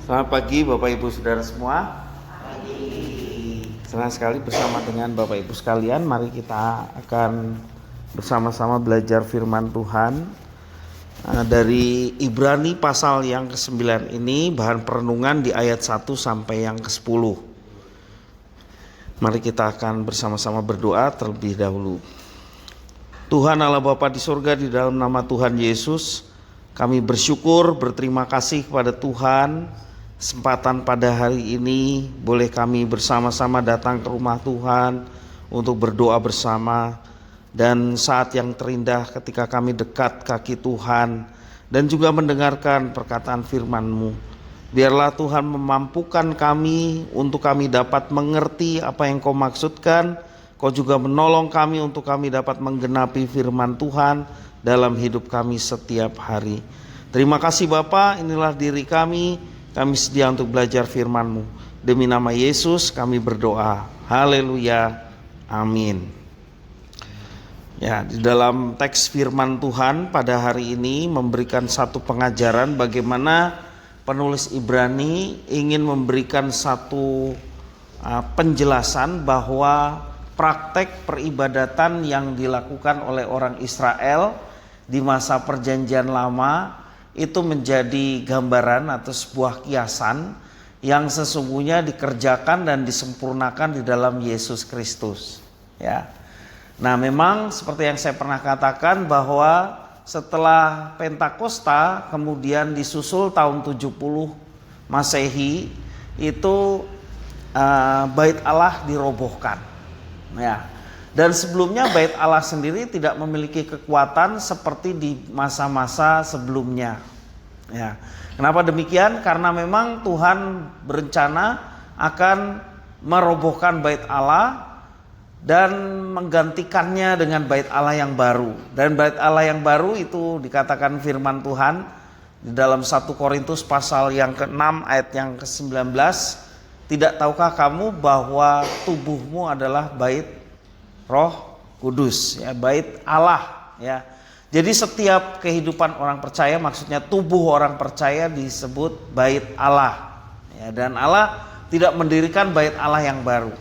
Selamat pagi Bapak Ibu Saudara semua. Senang sekali bersama dengan Bapak Ibu sekalian. Mari kita akan bersama-sama belajar firman Tuhan dari Ibrani pasal yang ke-9 ini. Bahan perenungan di ayat 1 sampai yang ke-10. Mari kita akan bersama-sama berdoa terlebih dahulu. Tuhan Allah Bapa di surga, di dalam nama Tuhan Yesus, kami bersyukur, berterima kasih kepada Tuhan. Kesempatan pada hari ini boleh kami bersama-sama datang ke rumah Tuhan untuk berdoa bersama. Dan saat yang terindah ketika kami dekat kaki Tuhan dan juga mendengarkan perkataan firman-Mu. Biarlah Tuhan memampukan kami untuk kami dapat mengerti apa yang Kau maksudkan. Kau juga menolong kami untuk kami dapat menggenapi firman Tuhan dalam hidup kami setiap hari. Terima kasih Bapa, inilah diri kami. Kami sedia untuk belajar firman-Mu. Demi nama Yesus kami berdoa. Haleluya. Amin. Ya, di dalam teks firman Tuhan pada hari ini memberikan satu pengajaran bagaimana penulis Ibrani ingin memberikan satu penjelasan bahwa praktek peribadatan yang dilakukan oleh orang Israel di masa Perjanjian Lama itu menjadi gambaran atau sebuah kiasan yang sesungguhnya dikerjakan dan disempurnakan di dalam Yesus Kristus. Ya. Nah, memang seperti yang saya pernah katakan bahwa setelah Pentakosta kemudian disusul tahun 70 Masehi itu bait Allah dirobohkan. Ya. Dan sebelumnya bait Allah sendiri tidak memiliki kekuatan seperti di masa-masa sebelumnya. Ya. Kenapa demikian? Karena memang Tuhan berencana akan merobohkan bait Allah dan menggantikannya dengan bait Allah yang baru. Dan bait Allah yang baru itu dikatakan firman Tuhan di dalam 1 Korintus pasal yang ke-6 ayat yang ke-19. Tidak tahukah kamu bahwa tubuhmu adalah bait Roh Kudus, ya, bait Allah, ya. Jadi setiap kehidupan orang percaya, maksudnya tubuh orang percaya disebut bait Allah, ya, dan Allah tidak mendirikan bait Allah yang baru.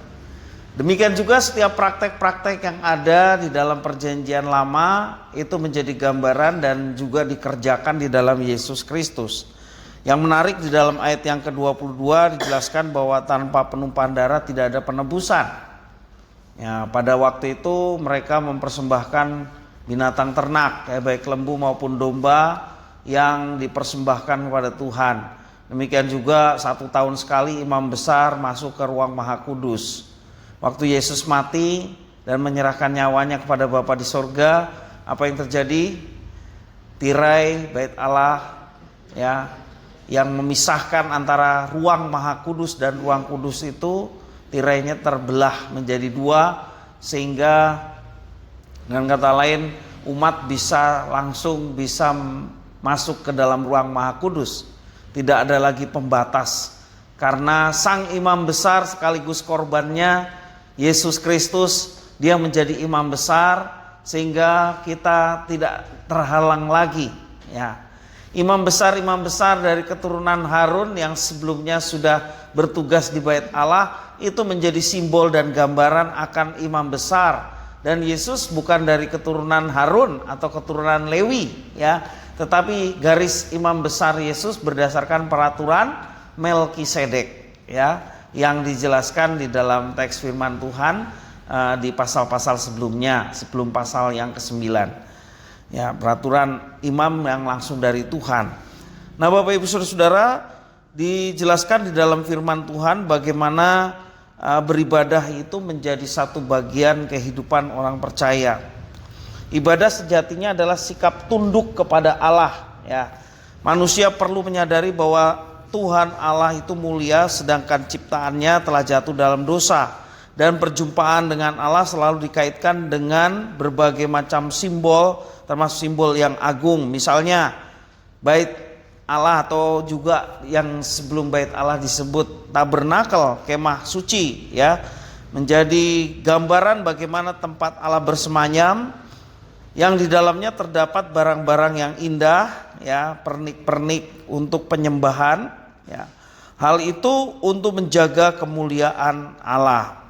Demikian juga setiap praktek-praktek yang ada di dalam perjanjian lama itu menjadi gambaran dan juga dikerjakan di dalam Yesus Kristus. Yang menarik di dalam ayat yang ke-22 dijelaskan bahwa tanpa penumpahan darah tidak ada penebusan. Ya, pada waktu itu mereka mempersembahkan binatang ternak, ya, baik lembu maupun domba yang dipersembahkan kepada Tuhan. Demikian juga 1 tahun sekali imam besar masuk ke ruang Maha Kudus. Waktu Yesus mati dan menyerahkan nyawanya kepada Bapa di sorga, apa yang terjadi? Tirai bait Allah, ya, yang memisahkan antara ruang Maha Kudus dan ruang kudus itu, tirainya terbelah menjadi 2, sehingga dengan kata lain umat bisa langsung masuk ke dalam ruang Maha Kudus. Tidak ada lagi pembatas, karena sang imam besar sekaligus korbannya Yesus Kristus, dia menjadi imam besar sehingga kita tidak terhalang lagi, ya. Imam besar dari keturunan Harun yang sebelumnya sudah bertugas di bait Allah itu menjadi simbol dan gambaran akan imam besar. Dan Yesus bukan dari keturunan Harun atau keturunan Lewi, ya, tetapi garis imam besar Yesus berdasarkan peraturan Melkisedek, ya, yang dijelaskan di dalam teks firman Tuhan di pasal-pasal sebelumnya, sebelum pasal yang ke-9. Ya, peraturan imam yang langsung dari Tuhan. Nah, Bapak Ibu Saudara, dijelaskan di dalam firman Tuhan bagaimana beribadah itu menjadi satu bagian kehidupan orang percaya. Ibadah sejatinya adalah sikap tunduk kepada Allah, ya. Manusia perlu menyadari bahwa Tuhan Allah itu mulia, sedangkan ciptaannya telah jatuh dalam dosa. Dan perjumpaan dengan Allah selalu dikaitkan dengan berbagai macam simbol, termasuk simbol yang agung. Misalnya bait Allah, atau juga yang sebelum bait Allah disebut tabernakel, kemah suci, ya, menjadi gambaran bagaimana tempat Allah bersemayam, yang di dalamnya terdapat barang-barang yang indah, ya, pernik-pernik untuk penyembahan, ya. Hal itu untuk menjaga kemuliaan Allah.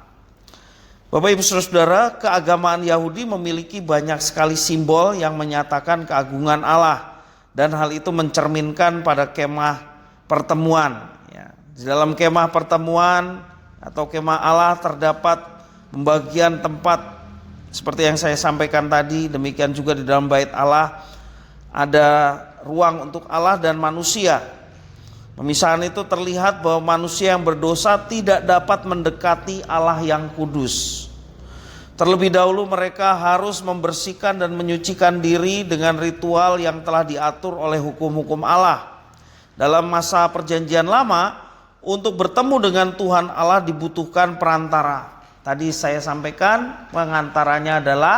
Bapak Ibu Saudara, keagamaan Yahudi memiliki banyak sekali simbol yang menyatakan keagungan Allah, dan hal itu mencerminkan pada kemah pertemuan, ya. Di dalam kemah pertemuan atau kemah Allah terdapat pembagian tempat seperti yang saya sampaikan tadi. Demikian juga di dalam bait Allah ada ruang untuk Allah dan manusia. Pemisahan itu terlihat bahwa manusia yang berdosa tidak dapat mendekati Allah yang kudus. Terlebih dahulu mereka harus membersihkan dan menyucikan diri dengan ritual yang telah diatur oleh hukum-hukum Allah. Dalam masa perjanjian lama, untuk bertemu dengan Tuhan Allah dibutuhkan perantara. Tadi saya sampaikan pengantaranya adalah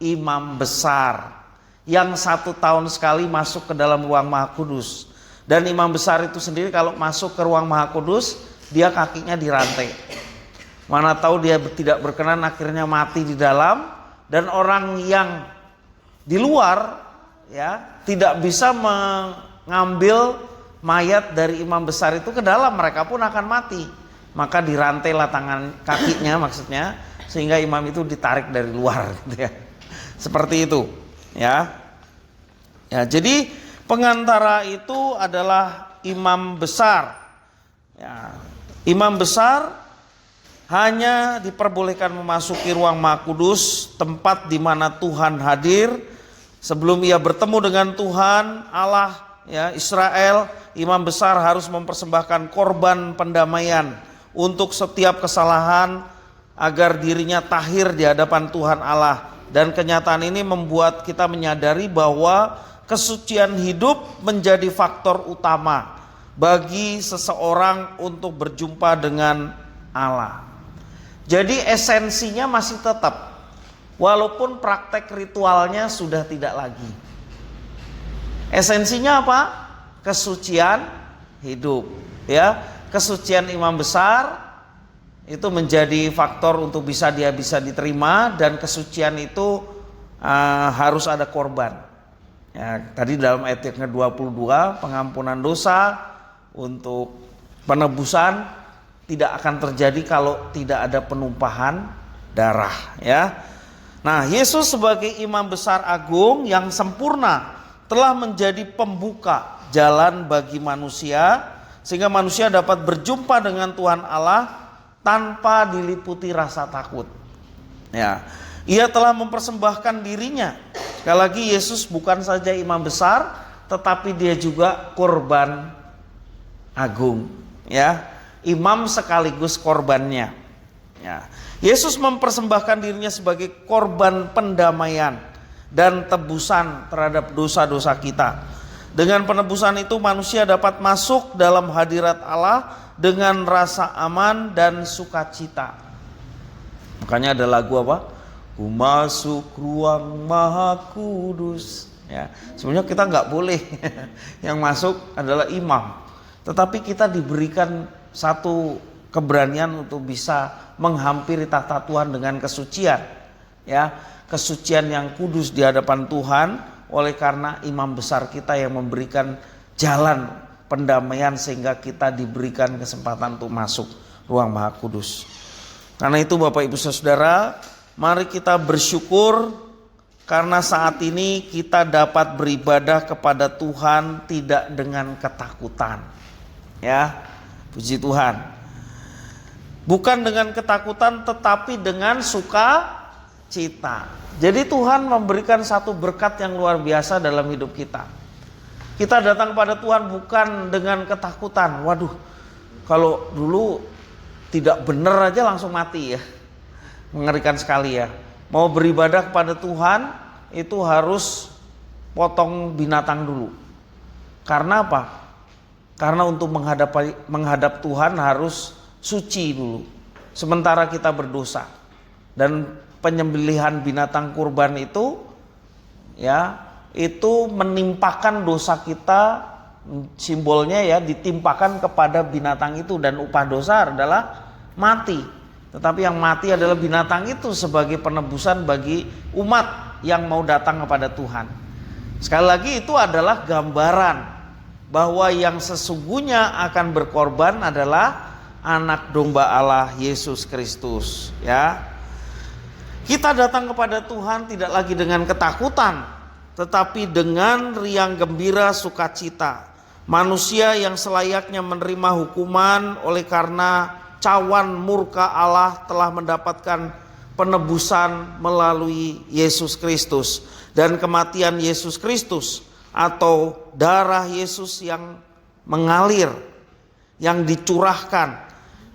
imam besar yang 1 tahun sekali masuk ke dalam ruang Maha Kudus. Dan imam besar itu sendiri kalau masuk ke ruang Maha Kudus, dia kakinya dirantai. Mana tahu dia tidak berkenan akhirnya mati di dalam, dan orang yang di luar, ya, tidak bisa mengambil mayat dari imam besar itu ke dalam, mereka pun akan mati. Maka dirantailah tangan kakinya maksudnya, sehingga imam itu ditarik dari luar, gitu ya. Seperti itu, ya. Ya, jadi pengantara itu adalah imam besar, ya. Imam besar hanya diperbolehkan memasuki ruang Maha Kudus, tempat di mana Tuhan hadir. Sebelum ia bertemu dengan Tuhan Allah ya Israel, imam besar harus mempersembahkan korban pendamaian untuk setiap kesalahan agar dirinya tahir di hadapan Tuhan Allah. Dan kenyataan ini membuat kita menyadari bahwa kesucian hidup menjadi faktor utama bagi seseorang untuk berjumpa dengan Allah. Jadi esensinya masih tetap, walaupun praktek ritualnya sudah tidak lagi. Esensinya apa? Kesucian hidup, ya. Kesucian imam besar itu menjadi faktor untuk bisa diterima, dan kesucian itu harus ada korban. Ya, tadi dalam ayat yang ke-22, pengampunan dosa untuk penebusan tidak akan terjadi kalau tidak ada penumpahan darah, ya. Nah, Yesus sebagai imam besar agung yang sempurna telah menjadi pembuka jalan bagi manusia sehingga manusia dapat berjumpa dengan Tuhan Allah tanpa diliputi rasa takut. Ya, Ia telah mempersembahkan dirinya. Sekali lagi, Yesus bukan saja imam besar, tetapi Dia juga korban agung, ya. Imam sekaligus korbannya. Ya. Yesus mempersembahkan dirinya sebagai korban pendamaian dan tebusan terhadap dosa-dosa kita. Dengan penebusan itu manusia dapat masuk dalam hadirat Allah dengan rasa aman dan sukacita. Makanya ada lagu apa? Ku masuk ruang Maha Kudus. Ya, sebenarnya kita nggak boleh. Yang masuk adalah imam. Tetapi kita diberikan satu keberanian untuk bisa menghampiri tahta Tuhan dengan kesucian, ya, kesucian yang kudus di hadapan Tuhan, oleh karena imam besar kita yang memberikan jalan pendamaian sehingga kita diberikan kesempatan untuk masuk ruang Maha Kudus. Karena itu Bapak Ibu Saudara, mari kita bersyukur karena saat ini kita dapat beribadah kepada Tuhan tidak dengan ketakutan, ya. Puji Tuhan. Bukan dengan ketakutan tetapi dengan sukacita. Jadi Tuhan memberikan satu berkat yang luar biasa dalam hidup kita. Kita datang pada Tuhan bukan dengan ketakutan. Waduh, kalau dulu tidak benar aja langsung mati, ya. Mengerikan sekali, ya. Mau beribadah kepada Tuhan itu harus potong binatang dulu. Karena apa? Karena untuk menghadap Tuhan harus suci dulu. Sementara kita berdosa. Dan penyembelihan binatang kurban itu, ya, itu menimpakan dosa kita, simbolnya, ya, ditimpakan kepada binatang itu, dan upah dosa adalah mati. Tetapi yang mati adalah binatang itu sebagai penebusan bagi umat yang mau datang kepada Tuhan. Sekali lagi, itu adalah gambaran bahwa yang sesungguhnya akan berkorban adalah anak domba Allah Yesus Kristus, ya. Kita datang kepada Tuhan tidak lagi dengan ketakutan, tetapi dengan riang gembira sukacita. Manusia yang selayaknya menerima hukuman oleh karena cawan murka Allah telah mendapatkan penebusan melalui Yesus Kristus, dan kematian Yesus Kristus atau darah Yesus yang mengalir, yang dicurahkan,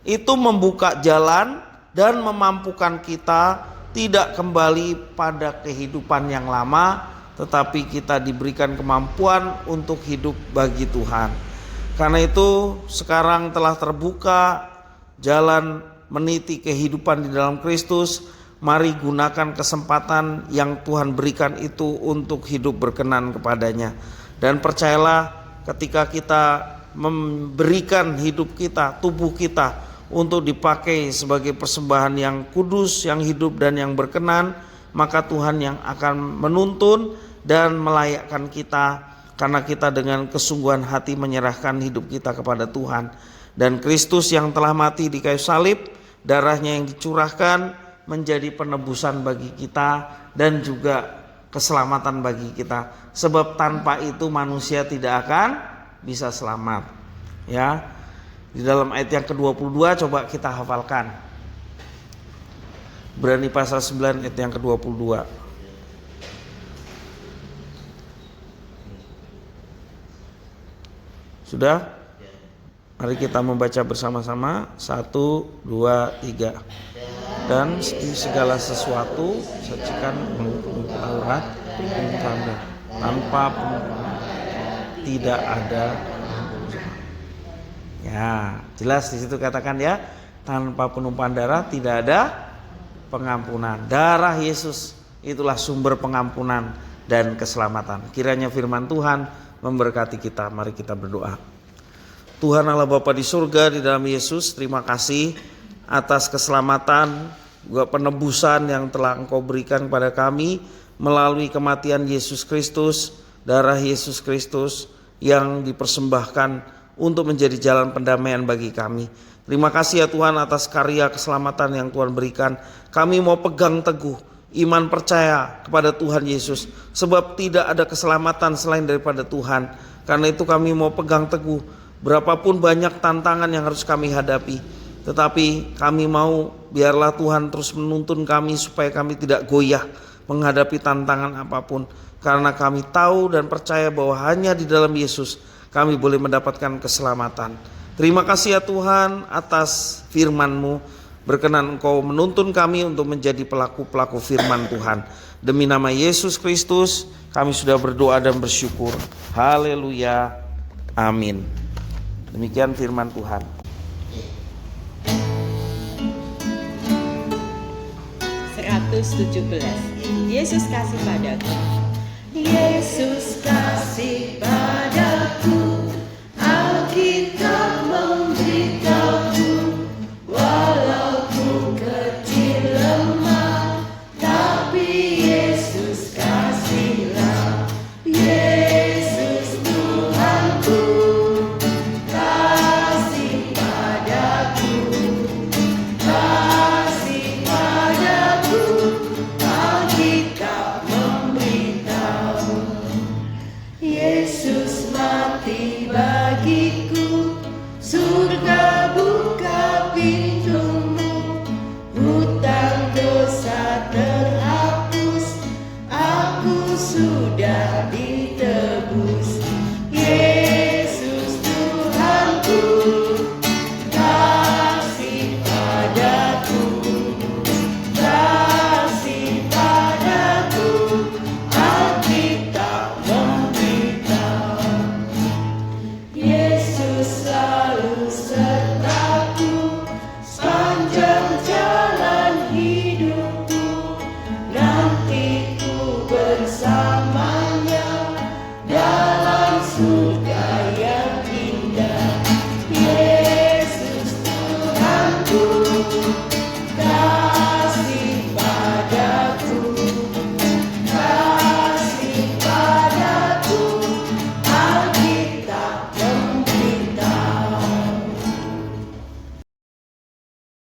itu membuka jalan dan memampukan kita tidak kembali pada kehidupan yang lama, tetapi kita diberikan kemampuan untuk hidup bagi Tuhan. Karena itu sekarang telah terbuka jalan meniti kehidupan di dalam Kristus. Mari gunakan kesempatan yang Tuhan berikan itu untuk hidup berkenan kepadanya. Dan percayalah, ketika kita memberikan hidup kita, tubuh kita untuk dipakai sebagai persembahan yang kudus, yang hidup dan yang berkenan, maka Tuhan yang akan menuntun dan melayakkan kita, karena kita dengan kesungguhan hati menyerahkan hidup kita kepada Tuhan. Dan Kristus yang telah mati di kayu salib, darahnya yang dicurahkan menjadi penebusan bagi kita dan juga keselamatan bagi kita. Sebab tanpa itu manusia tidak akan bisa selamat, ya. Di dalam ayat yang ke-22 coba kita hafalkan. Ibrani pasal 9 ayat yang ke-22. Sudah? Mari kita membaca bersama-sama. 1, 2, 3. Dan segala sesuatu sajikan menurut Taurat tanpa tidak ada. Ya, jelas di situ katakan ya, tanpa penumpahan darah tidak ada pengampunan. Darah Yesus itulah sumber pengampunan dan keselamatan. Kiranya firman Tuhan memberkati kita. Mari kita berdoa. Tuhan Allah Bapa di surga, di dalam Yesus, terima kasih atas keselamatan, juga penebusan yang telah Engkau berikan kepada kami melalui kematian Yesus Kristus, darah Yesus Kristus yang dipersembahkan untuk menjadi jalan pendamaian bagi kami. Terima kasih ya Tuhan atas karya keselamatan yang Tuhan berikan. Kami mau pegang teguh iman percaya kepada Tuhan Yesus, sebab tidak ada keselamatan selain daripada Tuhan. Karena itu kami mau pegang teguh, berapapun banyak tantangan yang harus kami hadapi, tetapi kami mau biarlah Tuhan terus menuntun kami supaya kami tidak goyah menghadapi tantangan apapun. Karena kami tahu dan percaya bahwa hanya di dalam Yesus kami boleh mendapatkan keselamatan. Terima kasih ya Tuhan atas firman-Mu. Berkenan Engkau menuntun kami untuk menjadi pelaku-pelaku firman Tuhan. Demi nama Yesus Kristus kami sudah berdoa dan bersyukur. Haleluya. Amin. Demikian firman Tuhan. Yesus kasih padaku. Yesus kasih padaku.